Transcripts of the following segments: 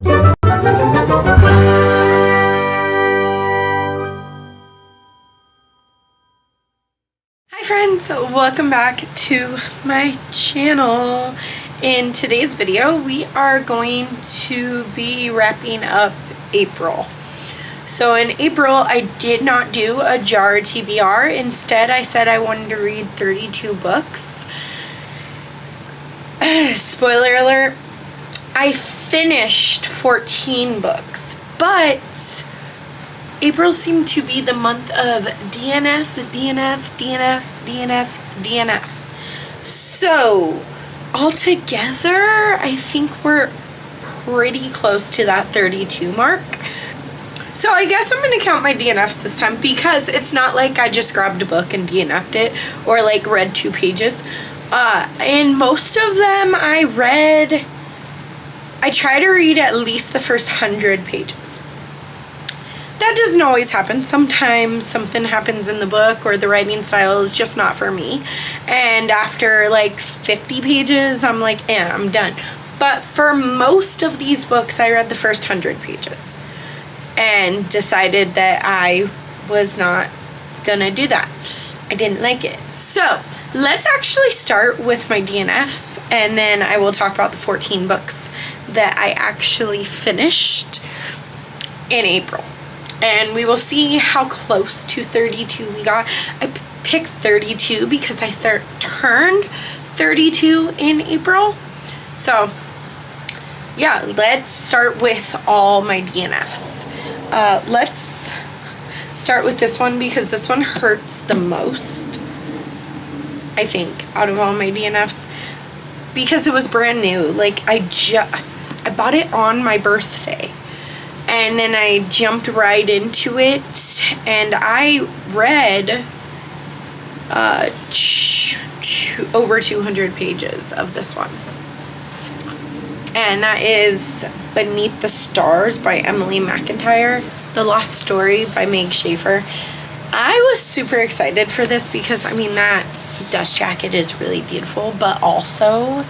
Hi friends, welcome back to my channel. In today's video, we are going to be wrapping up April. So in April, I did not do a jar TBR. Instead, I said I wanted to read 32 books. Spoiler alert, I finished 14 books, but April seemed to be the month of DNF. So altogether, I think we're pretty close to that 32 mark. So I guess I'm going to count my DNFs this time, because it's not like I just grabbed a book and DNF'd it or like read 2 pages. In most of them I try to read at least the first 100 pages. That doesn't always happen. Sometimes something happens in the book or the writing style is just not for me. And after like 50 pages, I'm like, I'm done. But for most of these books, I read the first 100 pages and decided that I was not gonna do that. I didn't like it. So let's actually start with my DNFs, and then I will talk about the 14 books that I actually finished in April. And we will see how close to 32 we got. I picked 32 because I turned 32 in April. So yeah, let's start with all my DNFs. Let's start with this one because this one hurts the most, I think, out of all my DNFs, because it was brand new. Like I bought it on my birthday, and then I jumped right into it, and I read over 200 pages of this one. And that is Beneath the Stars by Emily McIntyre. The Lost Story by Meg Schaefer. I was super excited for this because, I mean, that dust jacket is really beautiful, but also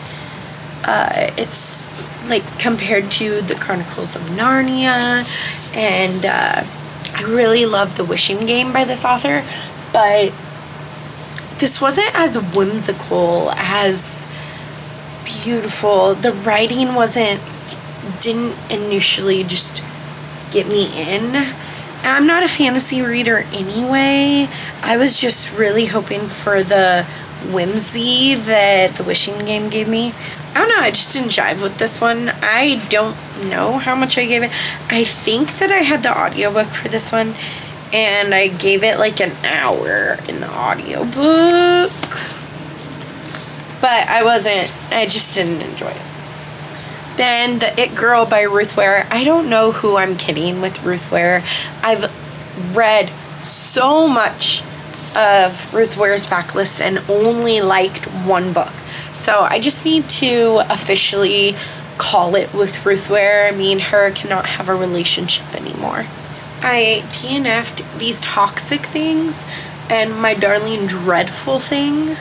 it's like compared to the Chronicles of Narnia, and I really love The Wishing Game by this author, but this wasn't as whimsical, as beautiful. The writing didn't initially just get me in. And I'm not a fantasy reader anyway. I was just really hoping for the whimsy that The Wishing Game gave me. I don't know, I just didn't jive with this one. I don't know how much I gave it. I think that I had the audiobook for this one, and I gave it like an hour in the audiobook. But I just didn't enjoy it. Then The It Girl by Ruth Ware. I don't know who I'm kidding with Ruth Ware. I've read so much of Ruth Ware's backlist and only liked one book. So I just need to officially call it with Ruth Ware. Me and her cannot have a relationship anymore. I DNF'd These Toxic Things and My Darling Dreadful Thing.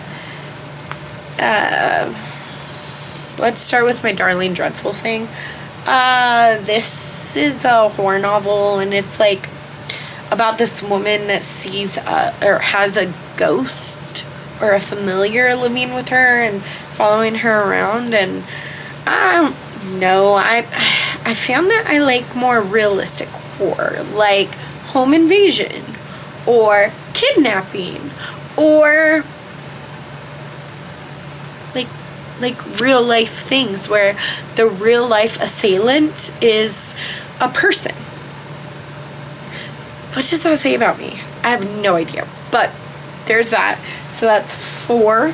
Let's start with My Darling Dreadful Thing. This is a horror novel, and it's like about this woman that sees or has a ghost or a familiar living with her and following her around. And I don't know, I found that I like more realistic horror, like home invasion or kidnapping, or like real life things where the real life assailant is a person. What does that say about me? I have no idea. But there's that. So that's 4.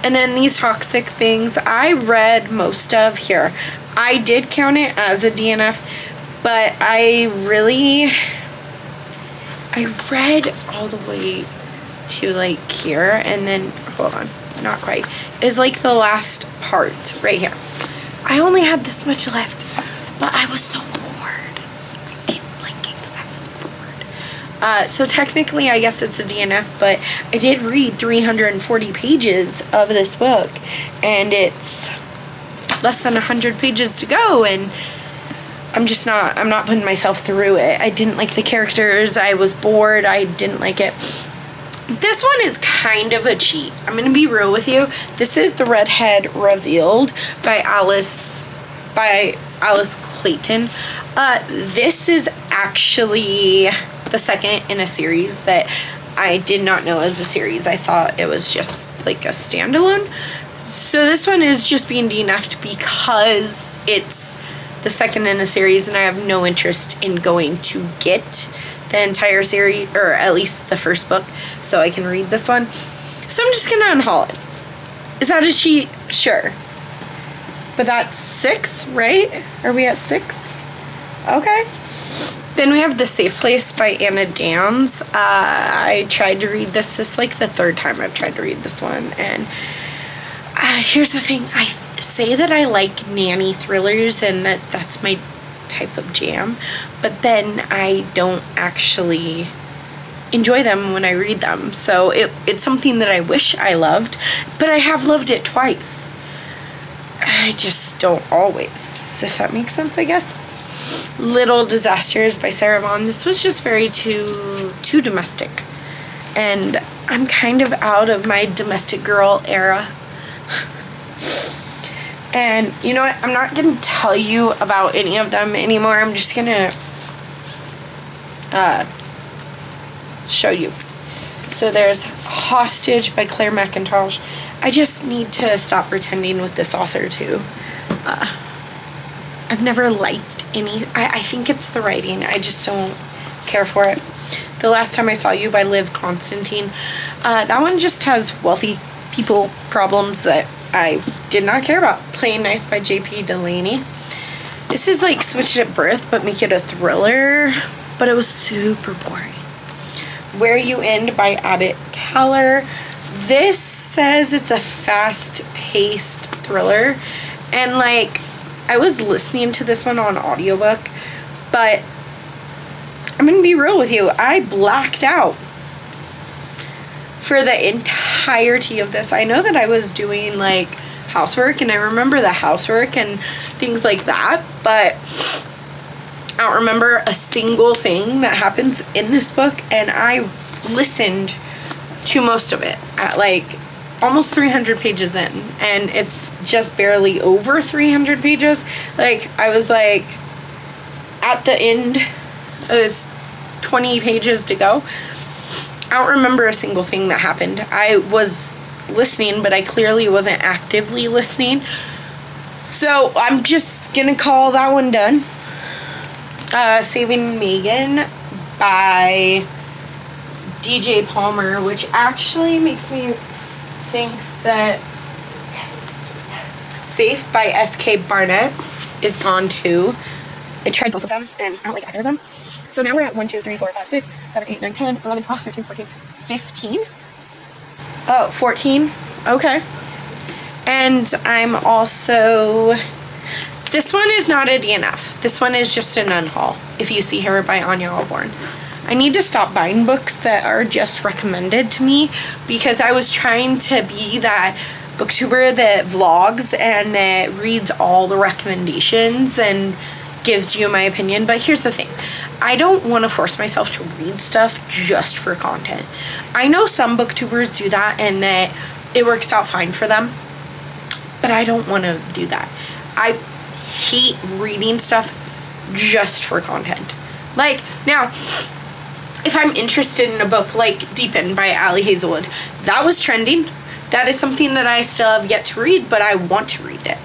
And then These Toxic Things, I read most of here. I did count it as a DNF, but I read all the way to like here, and then hold on, not quite, is like the last part right here. I only had this much left, but I was so bored. I didn't like it because I was bored. So technically I guess it's a DNF, but I did read 340 pages of this book, and it's less than 100 pages to go, and I'm not putting myself through it. I didn't like the characters. I was bored. I didn't like it. This one is kind of a cheat. I'm going to be real with you. This is The Redhead Revealed by Alice Clayton. This is actually the second in a series that I did not know as a series. I thought it was just like a standalone. So this one is just being DNF'd because it's the second in a series and I have no interest in going to get the entire series, or at least the first book, so I can read this one. So I'm just gonna unhaul it. Is that a cheat? Sure. But that's 6, right? Are we at 6? Okay. Then we have The Safe Place by Anna Dans. I tried to read this. This is like the third time I've tried to read this one. And here's the thing. I say that I like nanny thrillers and that's my type of jam. But then I don't actually enjoy them when I read them. So it's something that I wish I loved. But I have loved it twice. I just don't always. If that makes sense, I guess. Little Disasters by Sarah Vaughan. This was just very too domestic. And I'm kind of out of my domestic girl era. And you know what? I'm not going to tell you about any of them anymore. I'm just going to show you. So there's Hostage by Claire McIntosh. I just need to stop pretending with this author too. I've never liked any. I think it's the writing. I just don't care for it. The Last Time I Saw You by Liv Constantine. That one just has wealthy people problems that I did not care about. Playing Nice by J.P. Delaney. This is like Switch It at Birth, but make it a thriller. But it was super boring. Where You End by Abbott Keller. This says it's a fast-paced thriller. And like, I was listening to this one on audiobook, but I'm going to be real with you. I blacked out for the entirety of this. I know that I was doing like housework and I remember the housework and things like that, but I don't remember a single thing that happens in this book, and I listened to most of it at like almost 300 pages in, and it's just barely over 300 pages. Like, I was like at the end, it was 20 pages to go. I don't remember a single thing that happened. I was listening, but I clearly wasn't actively listening. So I'm just gonna call that one done. Saving Megan by DJ Palmer, which actually makes me think that Safe by S.K. Barnett is gone too. I tried both of them and I don't like either of them. So now we're at 1, 2, 3, 4, 5, 6, 7, 8, 9, 10, 11, 12, 13, 14, 15. Oh, 14. Okay. And I'm also... This one is not a DNF. This one is just an unhaul. If You See Her by Anya Alborn. I need to stop buying books that are just recommended to me, because I was trying to be that booktuber that vlogs and that reads all the recommendations and gives you my opinion. But here's the thing. I don't want to force myself to read stuff just for content. I know some booktubers do that and that it works out fine for them, but I don't want to do that. I hate reading stuff just for content. Like, now, if I'm interested in a book like Deepen by Ali Hazelwood, that was trending. That is something that I still have yet to read, but I want to read it.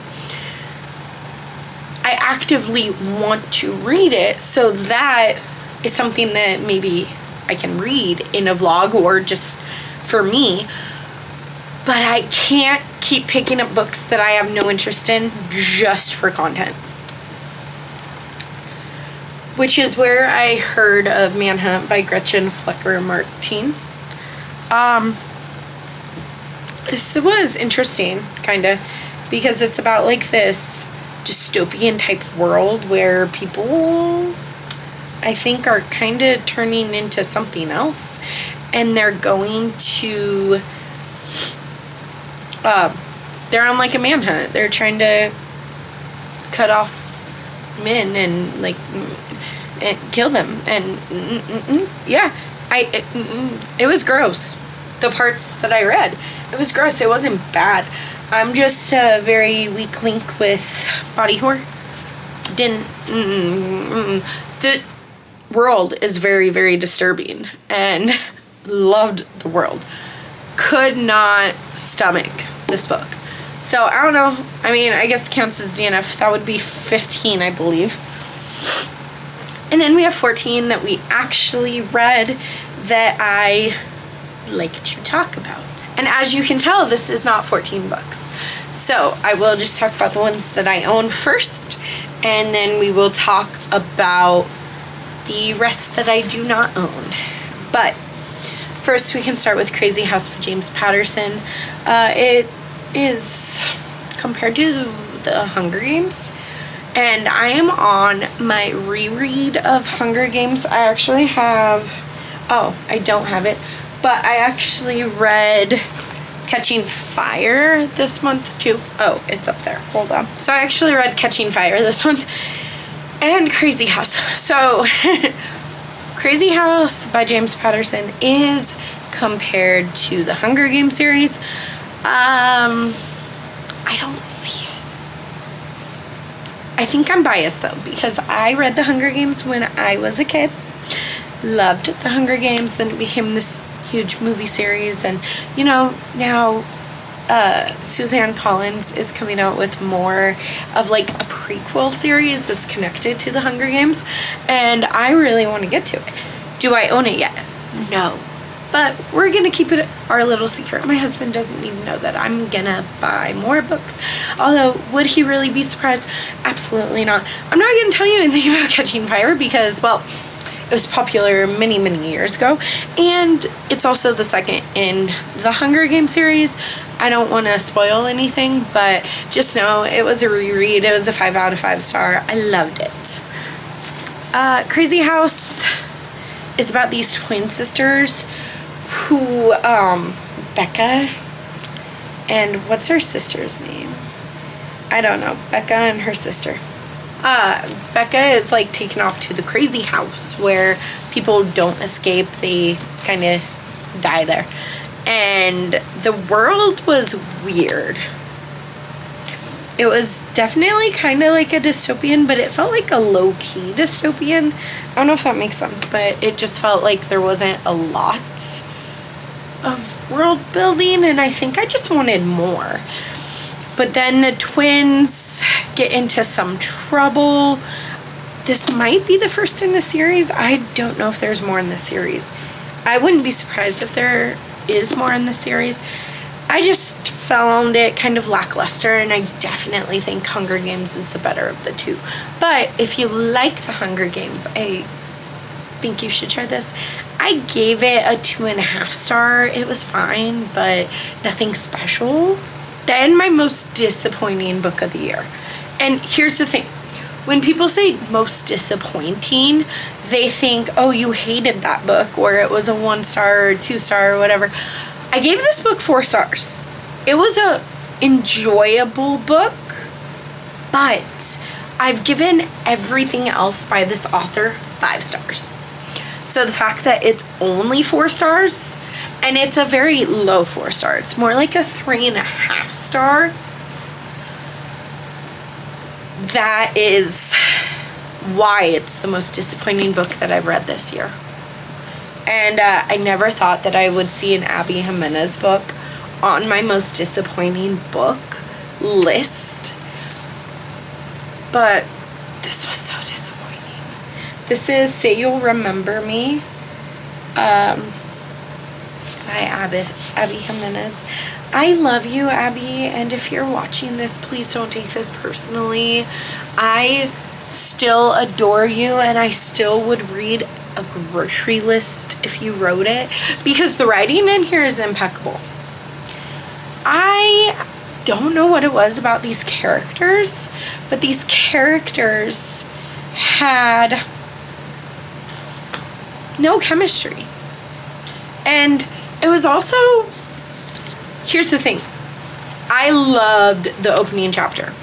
I actively want to read it, so that is something that maybe I can read in a vlog or just for me. But I can't keep picking up books that I have no interest in just for content. Which is where I heard of Manhunt by Gretchen Flecker Martin. This was interesting, kind of, because it's about like this dystopian type world where people, I think, are kind of turning into something else, and they're going to they're on like a manhunt. They're trying to cut off men and like and kill them and yeah, it was gross. The parts that I read, it was gross. It wasn't bad. I'm just a very weak link with body horror. The world is very, very disturbing, and loved the world. Could not stomach this book. So I don't know. I mean, I guess it counts as DNF. That would be 15, I believe. And then we have 14 that we actually read that I like to talk about. And as you can tell, this is not 14 books. So I will just talk about the ones that I own first, and then we will talk about the rest that I do not own. But first we can start with Crazy House by James Patterson. It is compared to the Hunger Games, and I am on my reread of Hunger Games. I actually have, I don't have it, but I actually read Catching Fire this month too. Oh, it's up there. Hold on. So I actually read Catching Fire this month and Crazy House. So Crazy House by James Patterson is compared to the Hunger Games series. I don't see it. I think I'm biased though, because I read the Hunger Games when I was a kid. Loved the Hunger Games, then it became this huge movie series, and you know, now Suzanne Collins is coming out with more of like a prequel series that's connected to the Hunger Games, and I really want to get to it. Do I own it yet? No. But we're gonna keep it our little secret. My husband doesn't even know that I'm gonna buy more books. Although, would he really be surprised? Absolutely not. I'm not gonna tell you anything about Catching Fire because, well, it was popular many, many years ago, and it's also the second in the Hunger Games series. I don't want to spoil anything, but just know it was a reread. It was a 5 out of 5 star. I loved it. Crazy House is about these twin sisters who, Becca, and what's her sister's name? I don't know. Becca and her sister. Becca is like taken off to the crazy house where people don't escape. They kind of die there. And the world was weird. It was definitely kind of like a dystopian, but it felt like a low-key dystopian. I don't know if that makes sense, but it just felt like there wasn't a lot of world building, and I think I just wanted more. But then the twins get into some trouble. This might be the first in the series. I don't know if there's more in the series. I wouldn't be surprised if there is more in the series. I just found it kind of lackluster, and I definitely think Hunger Games is the better of the two. But if you like the Hunger Games, I think you should try this. I gave it a 2.5 star. It was fine, but nothing special. Then my most disappointing book of the year. And here's the thing. When people say most disappointing, they think, oh, you hated that book, or it was a 1 star or 2 star or whatever. I gave this book 4 stars. It was a enjoyable book, but I've given everything else by this author 5 stars. So the fact that it's only 4 stars, and it's a very low 4 star. It's more like a 3.5 star. That is why it's the most disappointing book that I've read this year. And I never thought that I would see an Abby Jimenez book on my most disappointing book list. But this was so disappointing. This is Say You'll Remember Me by Abby Jimenez. I love you, Abby, and if you're watching this, please don't take this personally. I still adore you, and I still would read a grocery list if you wrote it, because the writing in here is impeccable. I don't know what it was about these characters, but these characters had no chemistry. And it was also, here's the thing, I loved the opening chapter.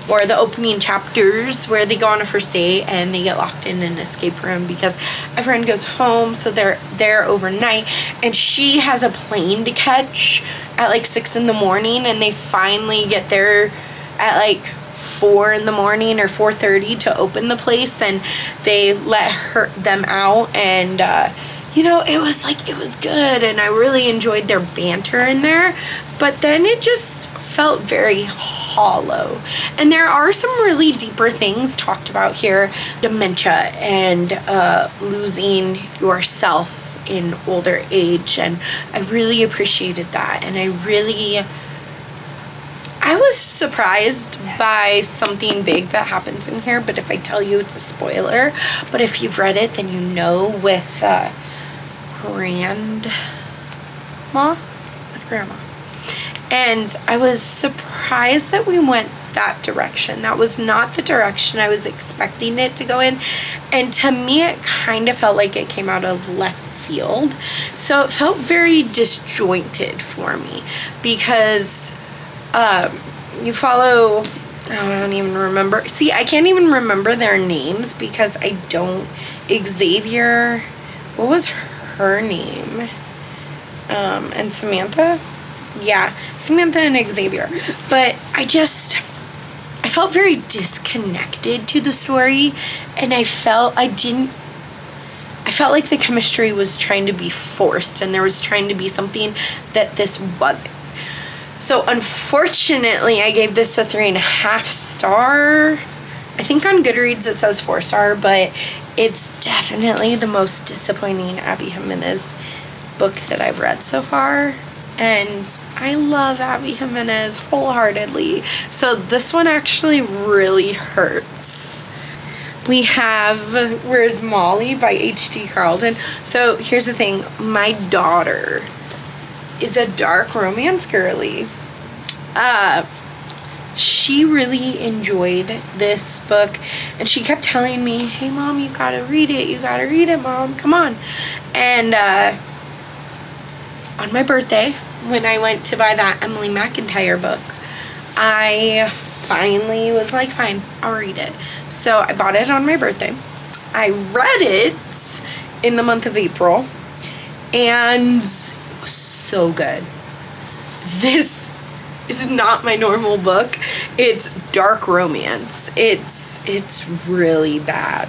or the opening chapters where they go on a first date and they get locked in an escape room because a friend goes home, so they're there overnight, and she has a plane to catch at like 6 in the morning, and they finally get there at like 4 in the morning or 4:30 to open the place, and they let them out, and it was good, and I really enjoyed their banter in there, but then it just felt very hollow. And there are some really deeper things talked about here: dementia and losing yourself in older age, and I really appreciated that. And I was surprised by something big that happens in here, but if I tell you, it's a spoiler. But if you've read it, then you know, with grandma. And I was surprised that we went that direction. That was not the direction I was expecting it to go in. And to me, it kind of felt like it came out of left field. So it felt very disjointed for me, because you follow, I don't even remember. See, I can't even remember their names because I don't. Xavier, what was her name? And Samantha? Yeah, Samantha and Xavier. But I felt very disconnected to the story, and I felt like the chemistry was trying to be forced, and there was trying to be something that this wasn't. So unfortunately, I gave this a 3.5 star. I think on Goodreads it says 4 star, but it's definitely the most disappointing Abby Jimenez book that I've read so far. And I love Abby Jimenez wholeheartedly. So this one actually really hurts. We have Where's Molly by H.D. Carlton. So here's the thing. My daughter is a dark romance girly. She really enjoyed this book, and she kept telling me, "Hey Mom, you gotta read it, Mom, come on." And on my birthday, when I went to buy that Emily McIntyre book, I finally was like, fine, I'll read it. So I bought it on my birthday. I read it in the month of April, and it was so good. This is not my normal book. It's dark romance. It's really bad.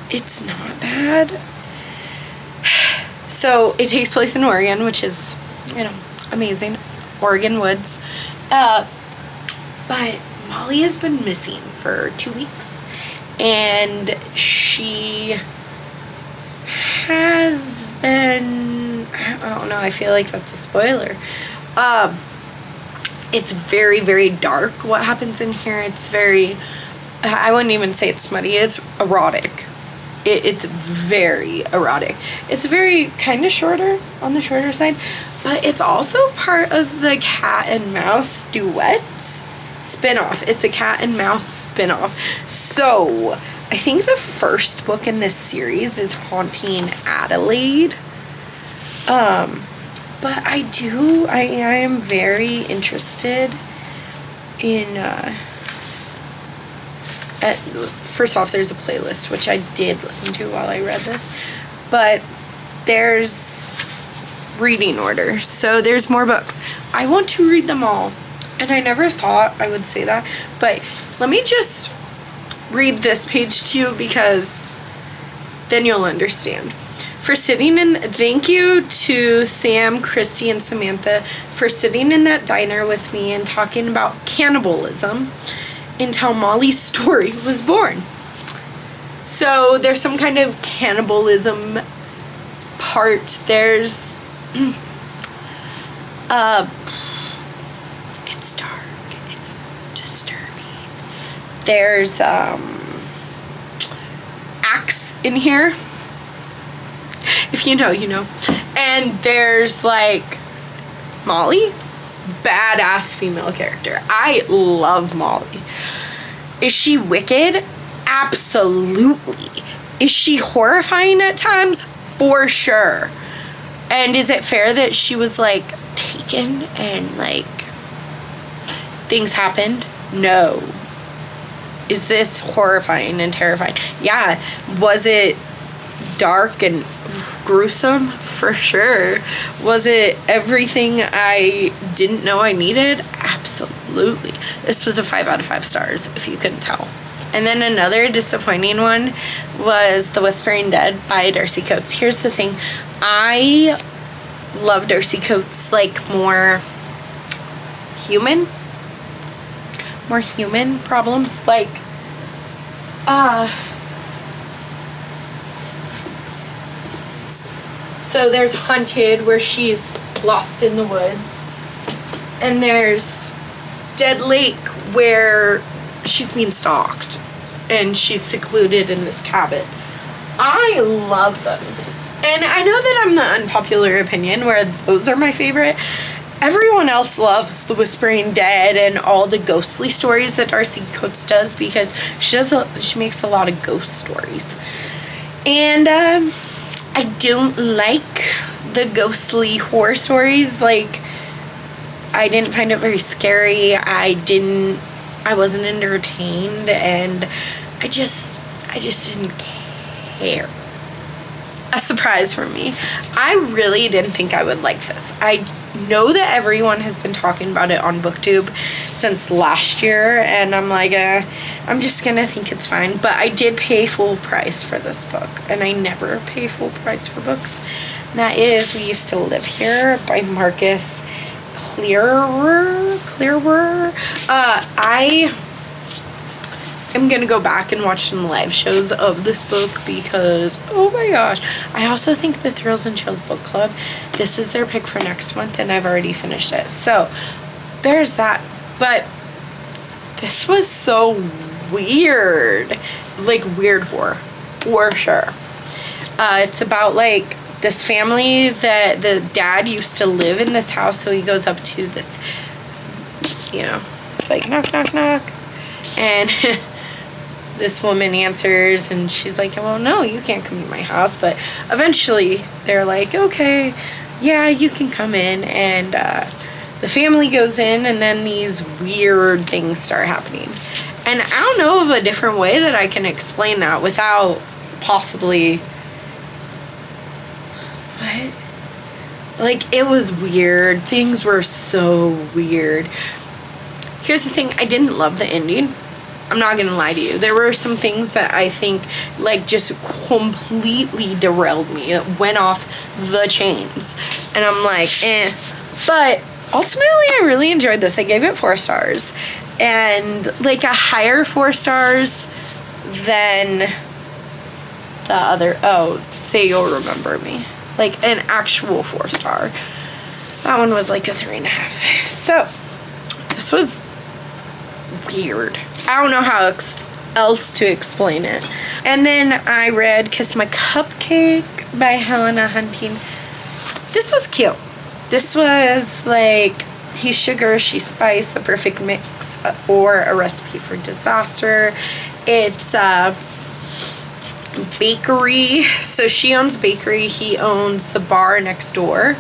It's not bad. So it takes place in Oregon, which is, amazing. Oregon woods. But Molly has been missing for 2 weeks, and she has been, I don't know, I feel like that's a spoiler. It's very, very dark what happens in here. It's very, I wouldn't even say it's smutty, it's erotic. It's very erotic. It's very kind of on the shorter side, but it's also part of the Cat and Mouse duet spinoff. It's a Cat and Mouse spinoff. So I think the first book in this series is Haunting Adelaide. But I am very interested in, first off, there's a playlist, which I did listen to while I read this, but there's reading order, so there's more books. I want to read them all, and I never thought I would say that, but let me just read this page to you, because then you'll understand. Thank you to Sam, Christy, and Samantha for sitting in that diner with me and talking about cannibalism until Molly's story was born. So there's some kind of cannibalism part. There's it's dark, it's disturbing. There's acts in here. If you know, you know. And there's like Molly, badass female character. I love Molly. Is she wicked? Absolutely. Is she horrifying at times? For sure. And is it fair that she was like taken and like things happened? No. Is this horrifying and terrifying? Yeah. Was it dark and gruesome? For sure. Was it everything I didn't know I needed? Absolutely. This was a 5 out of 5 stars, if you couldn't tell. And then another disappointing one was The Whispering Dead by Darcy Coates. Here's the thing. I love Darcy Coates, like, more human problems. Like, so there's Hunted, where she's lost in the woods. And there's Dead Lake, where she's being stalked. And she's secluded in this cabin. I love those. And I know that I'm the unpopular opinion, where those are my favorite. Everyone else loves The Whispering Dead and all the ghostly stories that Darcy Coates does, because she makes a lot of ghost stories. And I don't like the ghostly horror stories. Like, I didn't find it very scary. I wasn't entertained, and I just didn't care. A surprise for me. I really didn't think I would like this. I know that everyone has been talking about it on BookTube since last year, and I'm like, I'm just gonna think it's fine. But I did pay full price for this book, and I never pay full price for books. And that is We Used to Live Here by Marcus Clearer. I am gonna go back and watch some live shows of this book, because oh my gosh. I also think the Thrills and Chills book club, this is their pick for next month, and I've already finished it, so there's that. But this was so weird, like weird horror for sure. It's about like this family that the dad used to live in this house, so he goes up to this, it's like knock knock knock, and this woman answers, and she's like, well, no, you can't come to my house. But eventually they're like, okay, yeah, you can come in. And the family goes in, and then these weird things start happening. And I don't know of a different way that I can explain that without possibly, what? Like, it was weird. Things were so weird. Here's the thing. I didn't love the ending. I'm not gonna lie to you. There were some things that I think, like, just completely derailed me. It went off the chains. And I'm like, But ultimately, I really enjoyed this. I gave it 4 stars. And, like, a higher 4 stars than the other, Say You'll Remember Me. Like, an actual 4-star. That one was like a 3.5. So, this was weird. I don't know how else to explain it. And then I read Kiss My Cupcake by Helena Hunting. This was cute. This was like, he's sugar, she's spice, the perfect mix, or a recipe for disaster. It's bakery. So she owns bakery, he owns the bar next door,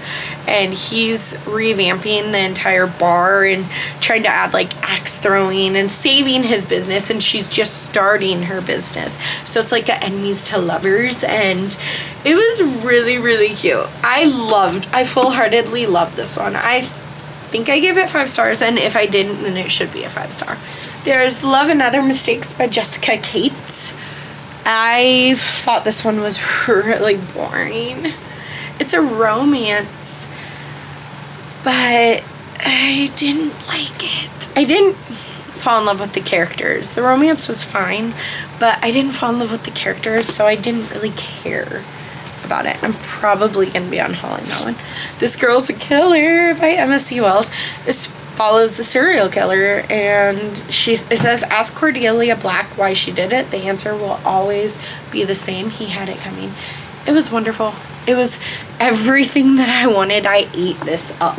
and he's revamping the entire bar and trying to add like axe throwing and saving his business, and she's just starting her business. So it's like a enemies to lovers, and it was really, really cute. I full-heartedly loved this one. I think I gave it 5 stars, and if I didn't, then it should be a 5-star. There's Love and Other Mistakes by Jessica Cates. I thought this one was really boring. It's a romance, but I didn't like it. I didn't fall in love with the characters. The romance was fine, but I didn't fall in love with the characters, so I didn't really care about it. I'm probably going to be unhauling that one. This Girl's a Killer by Emma C. Wells. This follows the serial killer, and it says, ask Cordelia Black why she did it. The answer will always be the same. He had it coming. It was wonderful. It was everything that I wanted. I ate this up.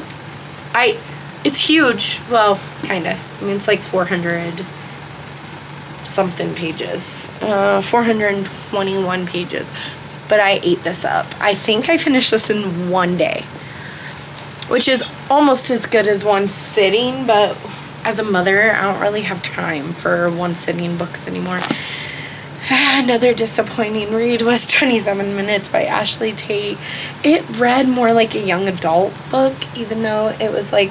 It's huge. Well, kind of. I mean, it's like 400 something pages. 421 pages. But I ate this up. I think I finished this in one day, which is almost as good as one sitting, but as a mother, I don't really have time for one sitting books anymore. Another disappointing read was 27 Minutes by Ashley Tate. It read more like a young adult book, even though it was like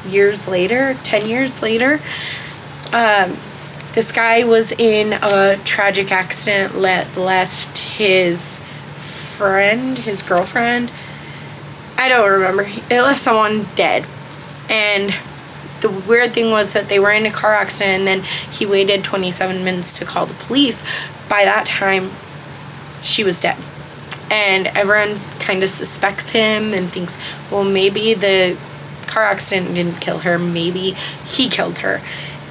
years later, 10 years later. This guy was in a tragic accident that left his girlfriend, I don't remember. It left someone dead. And the weird thing was that they were in a car accident, and then he waited 27 minutes to call the police. By that time, she was dead. And everyone kind of suspects him and thinks, well, maybe the car accident didn't kill her. Maybe he killed her.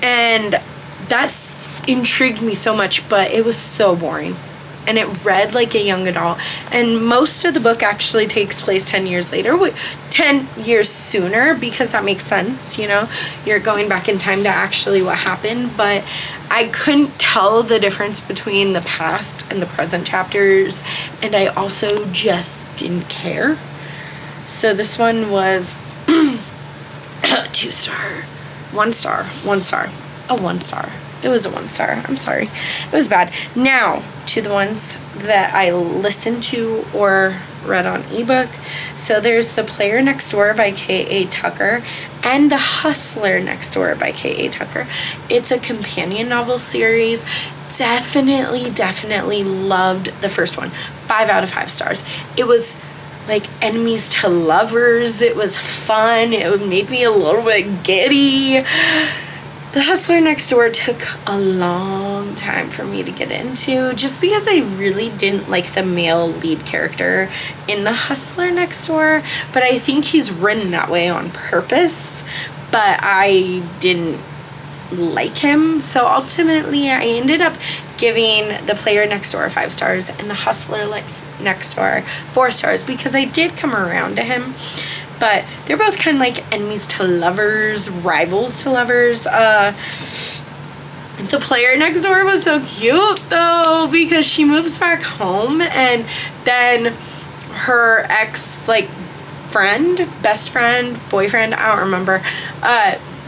And that's intrigued me so much, but it was so boring. And it read like a young adult. And most of the book actually takes place 10 years later. 10 years sooner, because that makes sense, you know? You're going back in time to actually what happened. But I couldn't tell the difference between the past and the present chapters. And I also just didn't care. So this one was 2 star. 1 star. 1 star. A 1 star. It was a 1 star. I'm sorry. It was bad. Now, to the ones that I listened to or read on ebook. So there's The Player Next Door by K.A. Tucker and The Hustler Next Door by K.A. Tucker. It's a companion novel series. Definitely loved the first one. 5 out of 5 stars. It was like enemies to lovers. It was fun. It made me a little bit giddy. The Hustler Next Door took a long time for me to get into, just because I really didn't like the male lead character in The Hustler Next Door, but I think he's written that way on purpose, but I didn't like him. So ultimately I ended up giving The Player Next Door 5 stars and The Hustler Next Door 4 stars, because I did come around to him. But they're both kind of like enemies to lovers, rivals to lovers. The Player Next Door was so cute, though, because she moves back home, and then her ex, like, best friend, boyfriend, I don't remember,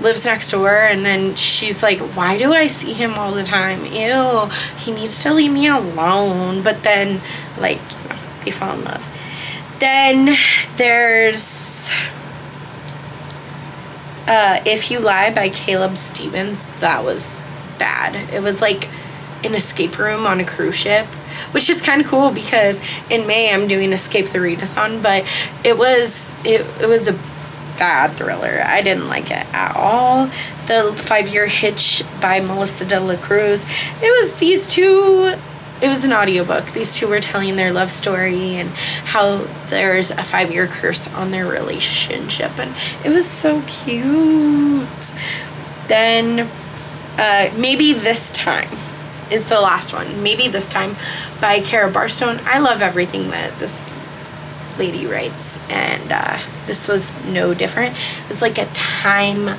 lives next door, and then she's like, why do I see him all the time? Ew, he needs to leave me alone. But then, like, you know, they fall in love. Then there's If You Lie by Caleb Stevens. That was bad. It was like an escape room on a cruise ship, which is kind of cool because in May I'm doing Escape the Readathon, but it was a bad thriller. I didn't like it at all. The 5-Year Hitch by Melissa De La Cruz. It was an audiobook. These two were telling their love story and how there's a 5-year curse on their relationship. And it was so cute. Then, Maybe This Time is the last one. Maybe This Time by Kara Barstone. I love everything that this lady writes. And this was no different. It was like a time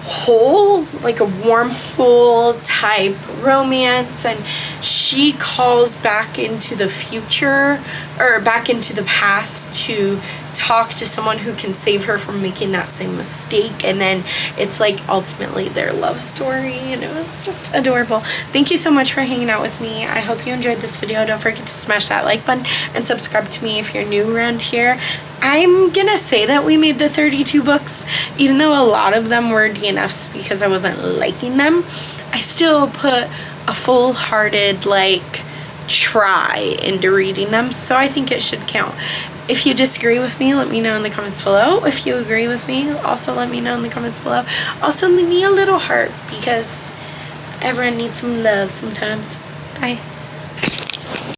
hole, like a wormhole type romance, and she calls back into the future, or back into the past, to talk to someone who can save her from making that same mistake, and then it's like ultimately their love story, and it was just adorable. Thank you so much for hanging out with me. I hope you enjoyed this video. Don't forget to smash that like button and subscribe to me if you're new around here. I'm gonna say that we made the 32 books, even though a lot of them were DNFs because I wasn't liking them. I still put a full-hearted, like, try into reading them, so I think it should count. If you disagree with me, let me know in the comments below. If you agree with me, also let me know in the comments below. Also leave me a little heart, because everyone needs some love sometimes. Bye.